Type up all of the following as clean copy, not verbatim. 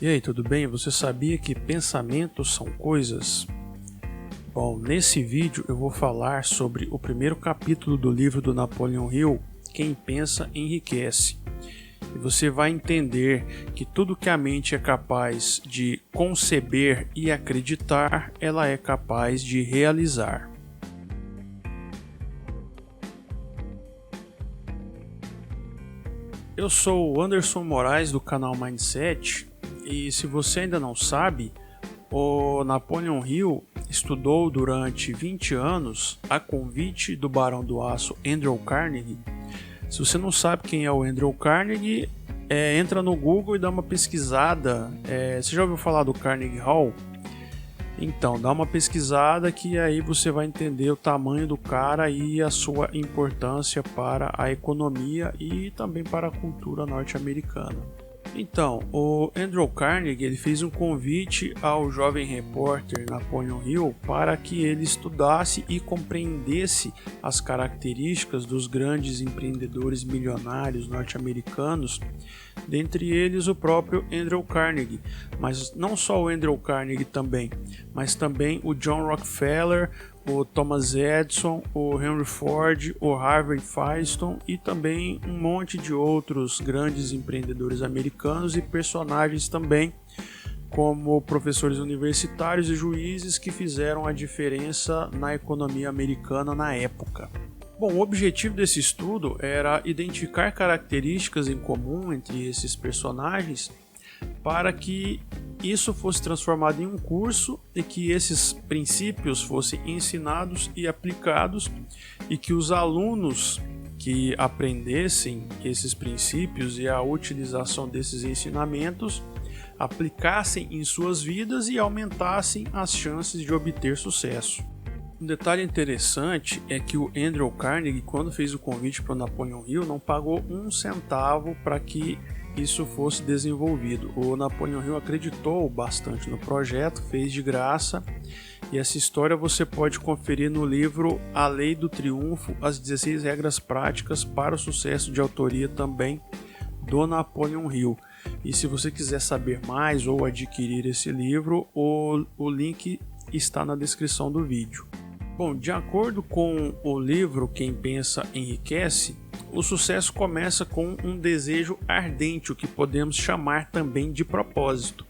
E aí, tudo bem? Você sabia que pensamentos são coisas? Bom, nesse vídeo eu vou falar sobre o primeiro capítulo do livro do Napoleon Hill, Quem Pensa Enriquece. E você vai entender que tudo que a mente é capaz de conceber e acreditar, ela é capaz de realizar. Eu sou o Anderson Moraes do canal Mindset e se você ainda não sabe, o Napoleon Hill estudou durante 20 anos a convite do Barão do Aço Andrew Carnegie. Se você não sabe quem é o Andrew Carnegie, entra no Google e dá uma pesquisada. Você já ouviu falar do Carnegie Hall? Então, dá uma pesquisada que aí você vai entender o tamanho do cara e a sua importância para a economia e também para a cultura norte-americana. Então, o Andrew Carnegie ele fez um convite ao jovem repórter Napoleon Hill para que ele estudasse e compreendesse as características dos grandes empreendedores milionários norte-americanos, dentre eles o próprio Andrew Carnegie, mas não só o Andrew Carnegie também, mas também o John Rockefeller, o Thomas Edison, o Henry Ford, o Harvey Firestone e também um monte de outros grandes empreendedores americanos e personagens também, como professores universitários e juízes que fizeram a diferença na economia americana na época. Bom, o objetivo desse estudo era identificar características em comum entre esses personagens para que isso fosse transformado em um curso e que esses princípios fossem ensinados e aplicados e que os alunos que aprendessem esses princípios e a utilização desses ensinamentos aplicassem em suas vidas e aumentassem as chances de obter sucesso. Um detalhe interessante é que o Andrew Carnegie, quando fez o convite para o Napoleon Hill, não pagou um centavo para que isso fosse desenvolvido. O Napoleon Hill acreditou bastante no projeto, fez de graça, e essa história você pode conferir no livro A Lei do Triunfo, as 16 regras práticas para o sucesso, de autoria também do Napoleon Hill. E se você quiser saber mais ou adquirir esse livro, o link está na descrição do vídeo. Bom, de acordo com o livro Quem Pensa Enriquece, o sucesso começa com um desejo ardente, o que podemos chamar também de propósito.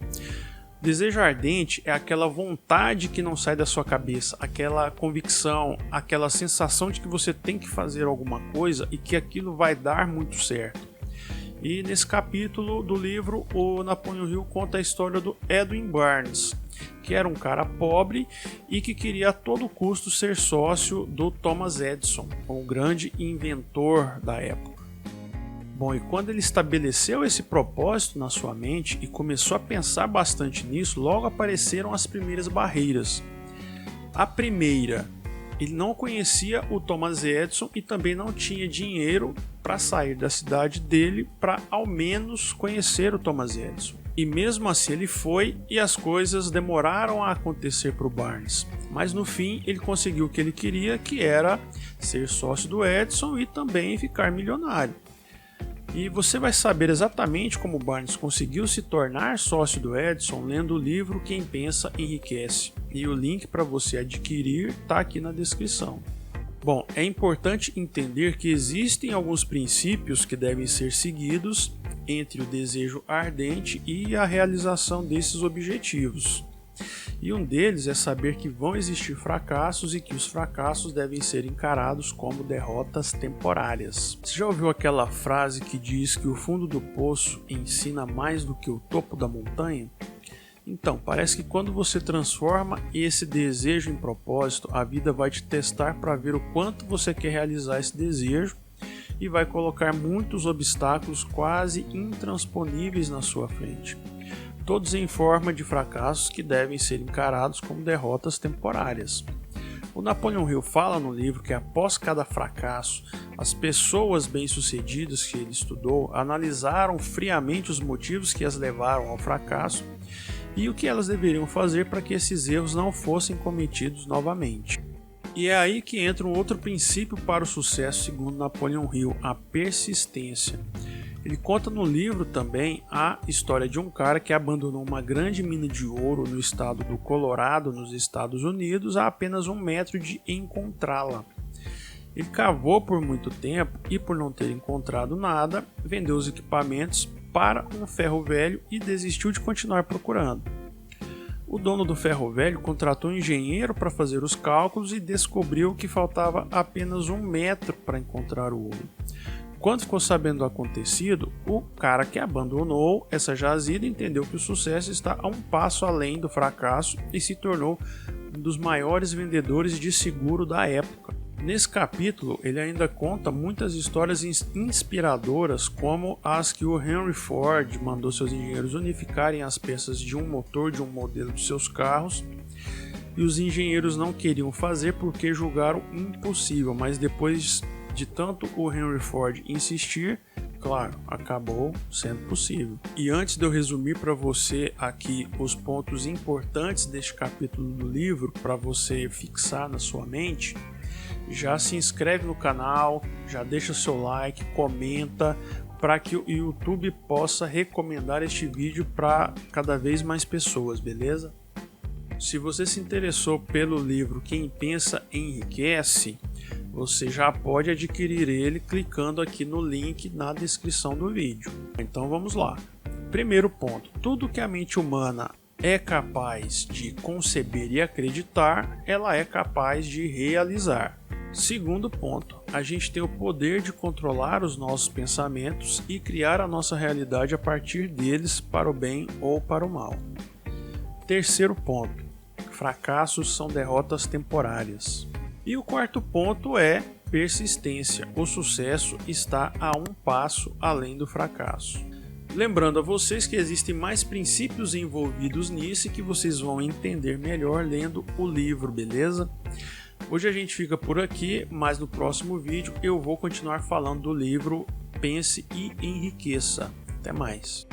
Desejo ardente é aquela vontade que não sai da sua cabeça, aquela convicção, aquela sensação de que você tem que fazer alguma coisa e que aquilo vai dar muito certo. E nesse capítulo do livro, o Napoleon Hill conta a história do Edwin Barnes, que era um cara pobre e que queria a todo custo ser sócio do Thomas Edison, o grande inventor da época. Bom, e quando ele estabeleceu esse propósito na sua mente e começou a pensar bastante nisso, logo apareceram as primeiras barreiras. A primeira, ele não conhecia o Thomas Edison e também não tinha dinheiro para sair da cidade dele para ao menos conhecer o Thomas Edison. E mesmo assim ele foi e as coisas demoraram a acontecer para o Barnes. Mas no fim ele conseguiu o que ele queria, que era ser sócio do Edison e também ficar milionário. E você vai saber exatamente como o Barnes conseguiu se tornar sócio do Edison lendo o livro Quem Pensa Enriquece. E o link para você adquirir está aqui na descrição. Bom, é importante entender que existem alguns princípios que devem ser seguidos entre o desejo ardente e a realização desses objetivos. E um deles é saber que vão existir fracassos e que os fracassos devem ser encarados como derrotas temporárias. Você já ouviu aquela frase que diz que o fundo do poço ensina mais do que o topo da montanha? Então, parece que quando você transforma esse desejo em propósito, a vida vai te testar para ver o quanto você quer realizar esse desejo e vai colocar muitos obstáculos quase intransponíveis na sua frente, todos em forma de fracassos que devem ser encarados como derrotas temporárias. O Napoleon Hill fala no livro que após cada fracasso, as pessoas bem-sucedidas que ele estudou analisaram friamente os motivos que as levaram ao fracasso e o que elas deveriam fazer para que esses erros não fossem cometidos novamente. E é aí que entra um outro princípio para o sucesso segundo Napoleon Hill, a persistência. Ele conta no livro também a história de um cara que abandonou uma grande mina de ouro no estado do Colorado, nos Estados Unidos, a apenas 1 metro de encontrá-la. Ele cavou por muito tempo e, por não ter encontrado nada, vendeu os equipamentos para um ferro velho e desistiu de continuar procurando. O dono do ferro velho contratou um engenheiro para fazer os cálculos e descobriu que faltava apenas 1 metro para encontrar o ouro. Quando ficou sabendo do acontecido, o cara que abandonou essa jazida entendeu que o sucesso está a um passo além do fracasso e se tornou um dos maiores vendedores de seguro da época. Nesse capítulo, ele ainda conta muitas histórias inspiradoras, como as que o Henry Ford mandou seus engenheiros unificarem as peças de um motor de um modelo de seus carros, e os engenheiros não queriam fazer porque julgaram impossível, mas depois de tanto o Henry Ford insistir, claro, acabou sendo possível. E antes de eu resumir para você aqui os pontos importantes deste capítulo do livro, para você fixar na sua mente, já se inscreve no canal, já deixa seu like, comenta, para que o YouTube possa recomendar este vídeo para cada vez mais pessoas, beleza? Se você se interessou pelo livro Quem Pensa Enriquece, você já pode adquirir ele clicando aqui no link na descrição do vídeo. Então vamos lá. Primeiro ponto: tudo que a mente humana é capaz de conceber e acreditar, ela é capaz de realizar. Segundo ponto: a gente tem o poder de controlar os nossos pensamentos e criar a nossa realidade a partir deles, para o bem ou para o mal. Terceiro ponto: fracassos são derrotas temporárias. E o quarto ponto é persistência. O sucesso está a um passo além do fracasso. Lembrando a vocês que existem mais princípios envolvidos nisso e que vocês vão entender melhor lendo o livro, beleza? Hoje a gente fica por aqui, mas no próximo vídeo eu vou continuar falando do livro Pense e Enriqueça. Até mais!